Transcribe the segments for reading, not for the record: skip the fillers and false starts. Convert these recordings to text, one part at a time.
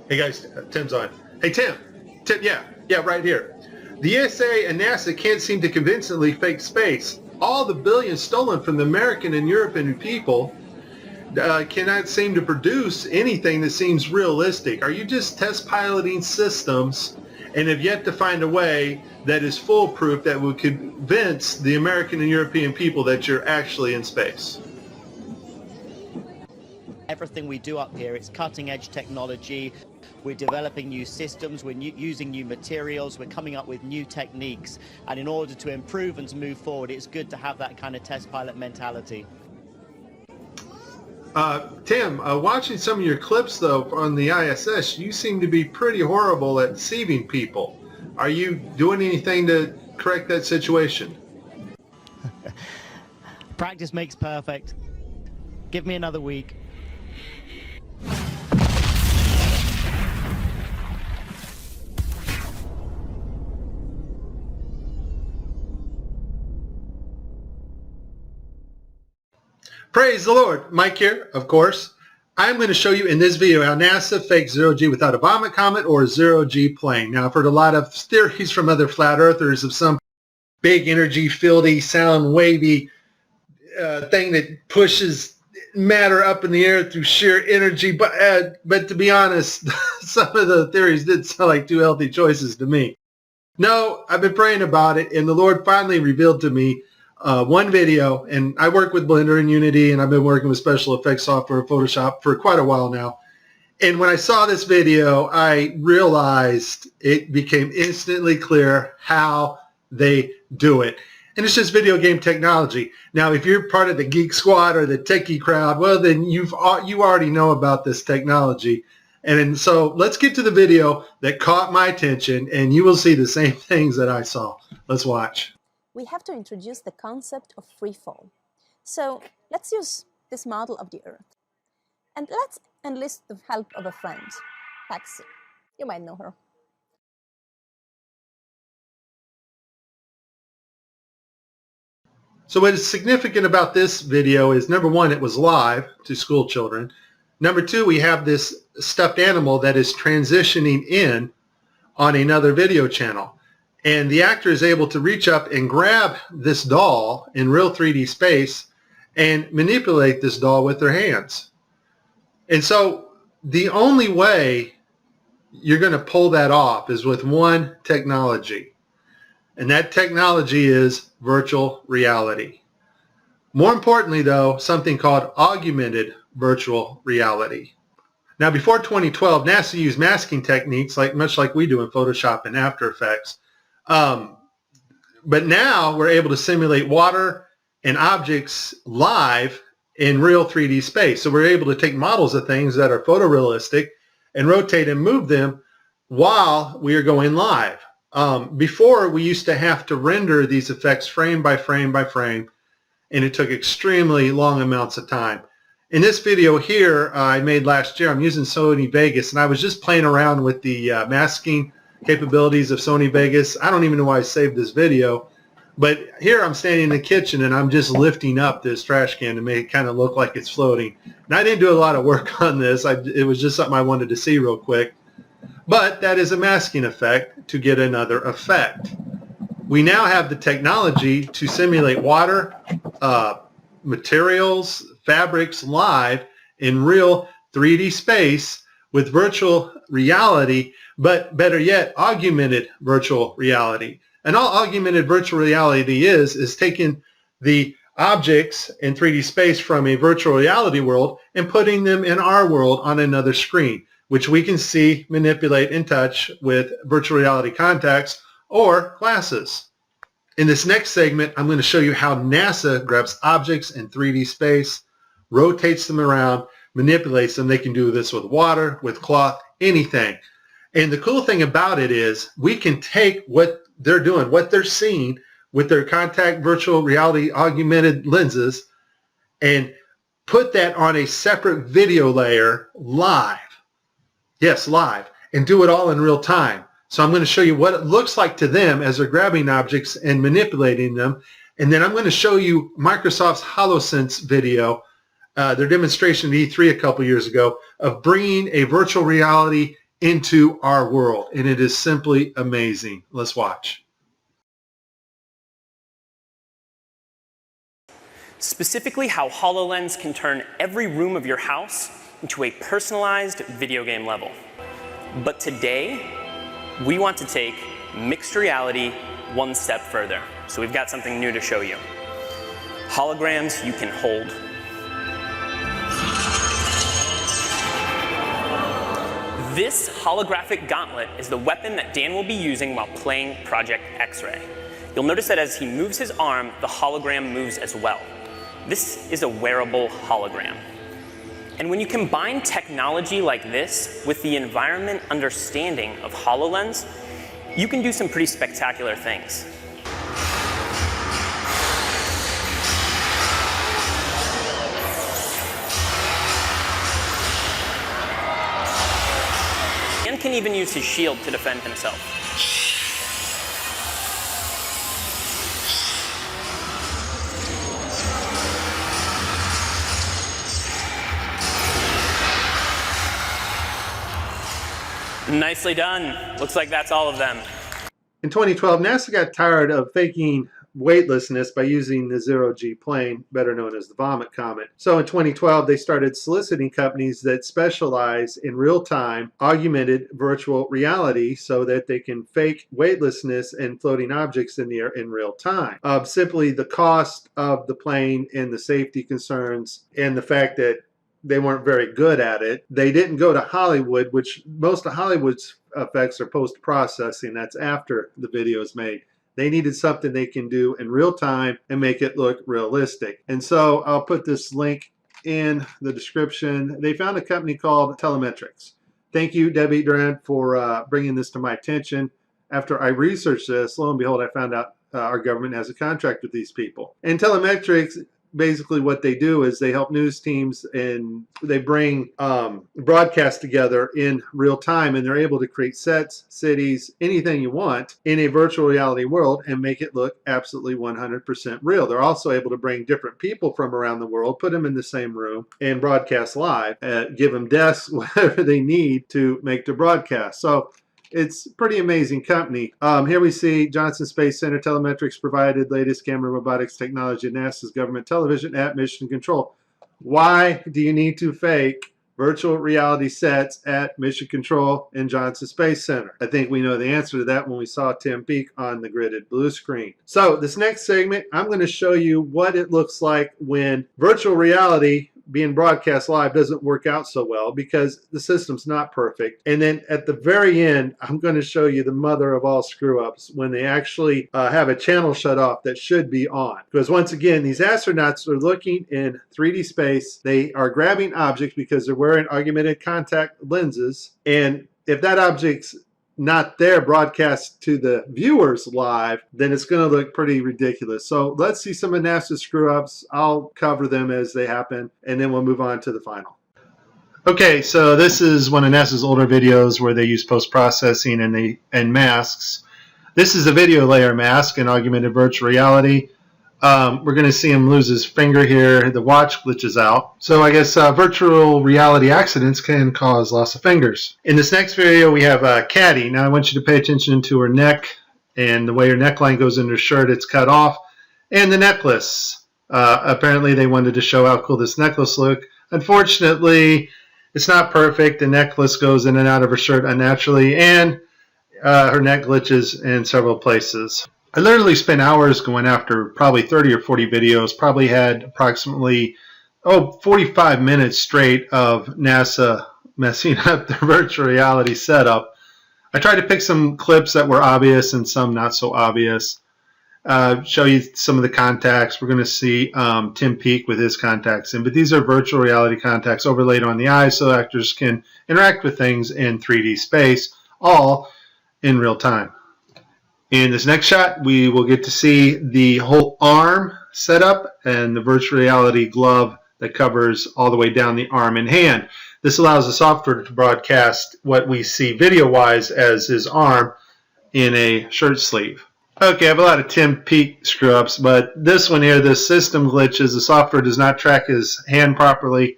Hey guys, Tim's on. Hey Tim, yeah, right here. The ESA and NASA can't seem to convincingly fake space. All the billions stolen from the American and European people cannot seem to produce anything that seems realistic. Are you just test piloting systems and have yet to find a way that is foolproof that would convince the American and European people that you're actually in space? Everything we do up here, it's cutting edge technology. We're developing new systems, we're using new materials, we're coming up with new techniques. And in order to improve and to move forward, it's good to have that kind of test pilot mentality. Tim, watching some of your clips though on the ISS, you seem to be pretty horrible at deceiving people. Are you doing anything to correct that situation? Practice makes perfect. Give me another week. Praise the Lord. Mike here, of course. I'm going to show you in this video how NASA fakes zero-G without a vomit comet or a zero-G plane. Now, I've heard a lot of theories from other flat earthers of some big energy, fieldy, sound wavy thing that pushes matter up in the air through sheer energy. But to be honest, some of the theories did sound like two healthy choices to me. No, I've been praying about it, and the Lord finally revealed to me one video, and I work with Blender and Unity, and I've been working with special effects software, Photoshop, for quite a while now. And when I saw this video, I realized it became instantly clear how they do it. And it's just video game technology. Now, if you're part of the geek squad or the techie crowd, well, then you already know about this technology. And so let's get to the video that caught my attention, and you will see the same things that I saw. Let's watch. We have to introduce the concept of free fall. So let's use this model of the Earth. And let's enlist the help of a friend, Patsy. You might know her. So what is significant about this video is, number one, it was live to school children. Number two, we have this stuffed animal that is transitioning in on another video channel. And the actor is able to reach up and grab this doll in real 3D space and manipulate this doll with their hands. And so the only way you're going to pull that off is with one technology. And that technology is virtual reality. More importantly, though, something called augmented virtual reality. Now, before 2012, NASA used masking techniques much like we do in Photoshop and After Effects. But now we're able to simulate water and objects live in real 3D space. So we're able to take models of things that are photorealistic and rotate and move them while we are going live. Before, we used to have to render these effects frame by frame by frame, and it took extremely long amounts of time. In this video here I made last year, I'm using Sony Vegas, and I was just playing around with the masking capabilities of Sony Vegas. I don't even know why I saved this video, but here I'm standing in the kitchen and I'm just lifting up this trash can to make it kind of look like it's floating. And I didn't do a lot of work on this. It was just something I wanted to see real quick. But that is a masking effect to get another effect. We now have the technology to simulate water, materials, fabrics live in real 3D space with virtual reality, but better yet, augmented virtual reality. And all augmented virtual reality is taking the objects in 3D space from a virtual reality world and putting them in our world on another screen, which we can see, manipulate, and touch with virtual reality contacts or glasses. In this next segment, I'm going to show you how NASA grabs objects in 3D space, rotates them around, manipulates them. They can do this with water, with cloth, anything. And the cool thing about it is we can take what they're doing, what they're seeing with their contact virtual reality augmented lenses, and put that on a separate video layer live. Yes, live. And do it all in real time. So I'm going to show you what it looks like to them as they're grabbing objects and manipulating them. And then I'm going to show you Microsoft's HoloSense video, their demonstration at E3 a couple years ago, of bringing a virtual reality into our world, and it is simply amazing. Let's watch. Specifically, how HoloLens can turn every room of your house into a personalized video game level. But today, we want to take mixed reality one step further. So we've got something new to show you. Holograms you can hold. This holographic gauntlet is the weapon that Dan will be using while playing Project X-Ray. You'll notice that as he moves his arm, the hologram moves as well. This is a wearable hologram. And when you combine technology like this with the environment understanding of HoloLens, you can do some pretty spectacular things. Dan can even use his shield to defend himself. Nicely done. Looks like that's all of them. In 2012, NASA got tired of faking weightlessness by using the zero-G plane, better known as the vomit comet. So in 2012, they started soliciting companies that specialize in real-time augmented virtual reality so that they can fake weightlessness and floating objects in the air in real time. Simply the cost of the plane and the safety concerns and the fact that they weren't very good at it. They didn't go to Hollywood, which most of Hollywood's effects are post-processing. That's after the video is made. They needed something they can do in real time and make it look realistic. And so I'll put this link in the description. They found a company called Telemetrics. Thank you, Debbie Durant, for bringing this to my attention. After I researched this, lo and behold, I found out our government has a contract with these people. And Telemetrics, basically what they do is they help news teams and they bring broadcasts together in real time, and they're able to create sets, cities, anything you want in a virtual reality world and make it look absolutely 100% real. They're also able to bring different people from around the world, put them in the same room and broadcast live, give them desks, whatever they need to make the broadcast. So it's a pretty amazing company. Here we see Johnson Space Center Telemetrics provided latest camera robotics technology at NASA's government television at Mission Control. Why do you need to fake virtual reality sets at Mission Control and Johnson Space Center? I think we know the answer to that when we saw Tim Peake on the gridded blue screen. So this next segment, I'm going to show you what it looks like when virtual reality being broadcast live doesn't work out so well because the system's not perfect. And then at the very end, I'm going to show you the mother of all screw-ups when they actually have a channel shut off that should be on. Because once again, these astronauts are looking in 3D space. They are grabbing objects because they're wearing augmented contact lenses. And if that object's not there broadcast to the viewers live, then it's going to look pretty ridiculous. So let's see some of NASA's screw-ups. I'll cover them as they happen, and then we'll move on to the final. Okay, so this is one of NASA's older videos where they use post-processing and masks. This is a video layer mask in augmented virtual reality. We're going to see him lose his finger here. The watch glitches out. So I guess virtual reality accidents can cause loss of fingers. In this next video, we have Caddy. Now I want you to pay attention to her neck and the way her neckline goes into her shirt. It's cut off. And the necklace. Apparently they wanted to show how cool this necklace looked. Unfortunately, it's not perfect. The necklace goes in and out of her shirt unnaturally, and her neck glitches in several places. I literally spent hours going after probably 30 or 40 videos, probably had approximately 45 minutes straight of NASA messing up the virtual reality setup. I tried to pick some clips that were obvious and some not so obvious. Show you some of the contacts. We're going to see Tim Peake with his contacts in, but these are virtual reality contacts overlaid on the eyes so actors can interact with things in 3D space, all in real time. In this next shot, we will get to see the whole arm setup and the virtual reality glove that covers all the way down the arm and hand. This allows the software to broadcast what we see video-wise as his arm in a shirt sleeve. Okay, I have a lot of Tim Peake screw-ups, but this one here, the system glitches. The software does not track his hand properly,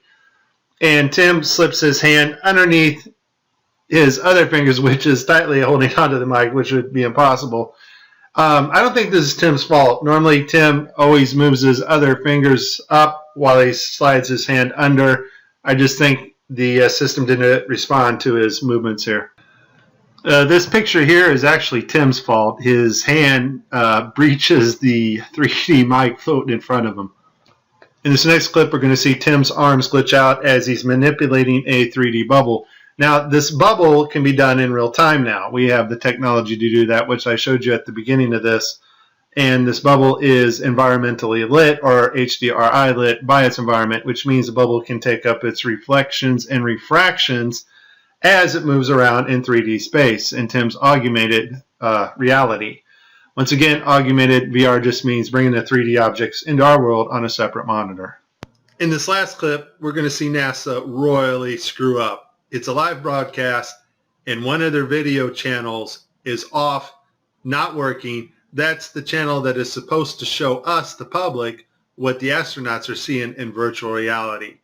and Tim slips his hand underneath his other fingers, which is tightly holding onto the mic, which would be impossible. I don't think this is Tim's fault. Normally, Tim always moves his other fingers up while he slides his hand under. I just think the system didn't respond to his movements here. This picture here is actually Tim's fault. His hand breaches the 3D mic floating in front of him. In this next clip, we're going to see Tim's arms glitch out as he's manipulating a 3D bubble. Now, this bubble can be done in real time now. We have the technology to do that, which I showed you at the beginning of this. And this bubble is environmentally lit, or HDRI lit, by its environment, which means the bubble can take up its reflections and refractions as it moves around in 3D space in Tim's augmented reality. Once again, augmented VR just means bringing the 3D objects into our world on a separate monitor. In this last clip, we're going to see NASA royally screw up. It's a live broadcast, and one of their video channels is off, not working. That's the channel that is supposed to show us, the public, what the astronauts are seeing in virtual reality.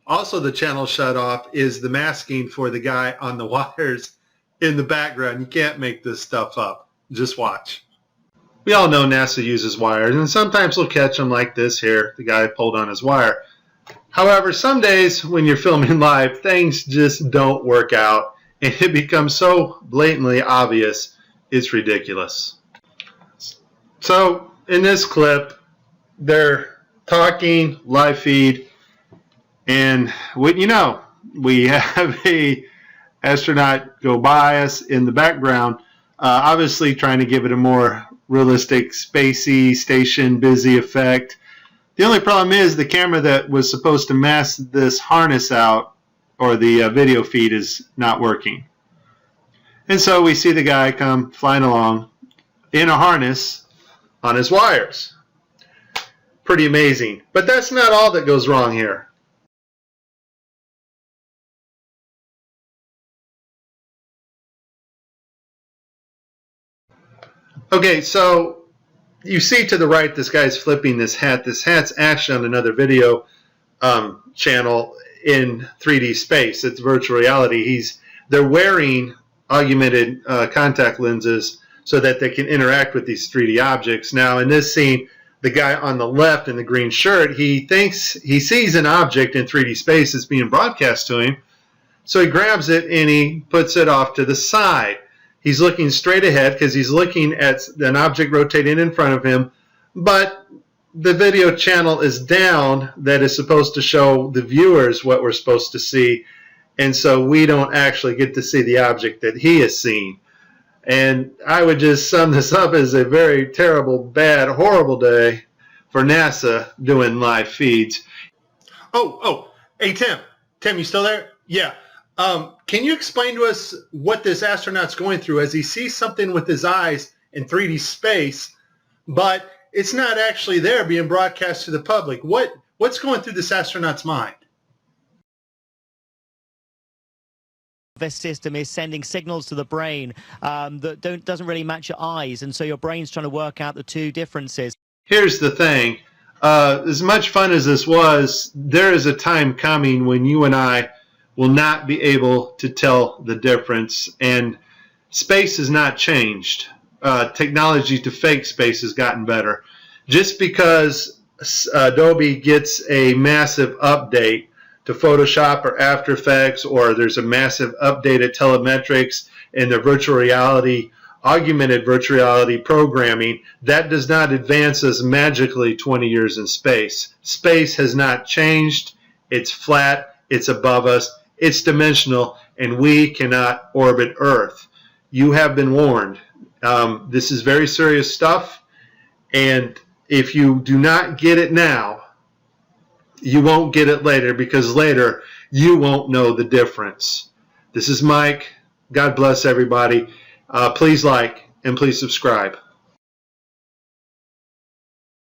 Also, the channel shut off is the masking for the guy on the wires in the background. You can't make this stuff up. Just watch. We all know NASA uses wires, and sometimes we'll catch them like this here. The guy pulled on his wire. However, some days when you're filming live, things just don't work out, and it becomes so blatantly obvious, it's ridiculous. So, in this clip, they're talking, live feed, and we have a astronaut go by us in the background, obviously trying to give it a more realistic, spacey, station, busy effect. The only problem is the camera that was supposed to mask this harness out, or the video feed, is not working. And so we see the guy come flying along in a harness on his wires. Pretty amazing. But that's not all that goes wrong here. Okay, so you see to the right, this guy's flipping this hat. This hat's actually on another video channel in 3D space. It's virtual reality. They're wearing augmented contact lenses so that they can interact with these 3D objects. Now, in this scene, the guy on the left in the green shirt, he thinks he sees an object in 3D space that's being broadcast to him. So he grabs it and he puts it off to the side. He's looking straight ahead because he's looking at an object rotating in front of him, but the video channel is down that is supposed to show the viewers what we're supposed to see, and so we don't actually get to see the object that he is seeing. And I would just sum this up as a very terrible, bad, horrible day for NASA doing live feeds. Hey, Tim, you still there? Yeah. Can you explain to us what this astronaut's going through as he sees something with his eyes in 3D space, but it's not actually there being broadcast to the public? What's going through this astronaut's mind? This system is sending signals to the brain that doesn't really match your eyes, and so your brain's trying to work out the two differences. Here's the thing. As much fun as this was, there is a time coming when you and I will not be able to tell the difference, and space has not changed. Technology to fake space has gotten better. Just because Adobe gets a massive update to Photoshop or After Effects, or there's a massive update at telemetrics and the virtual reality, augmented virtual reality programming, that does not advance us magically 20 years in space. Space has not changed. It's flat. It's above us. It's dimensional, and we cannot orbit Earth. You have been warned. This is very serious stuff, and if you do not get it now, you won't get it later, because later you won't know the difference. This is Mike. God bless everybody. Please like and please subscribe.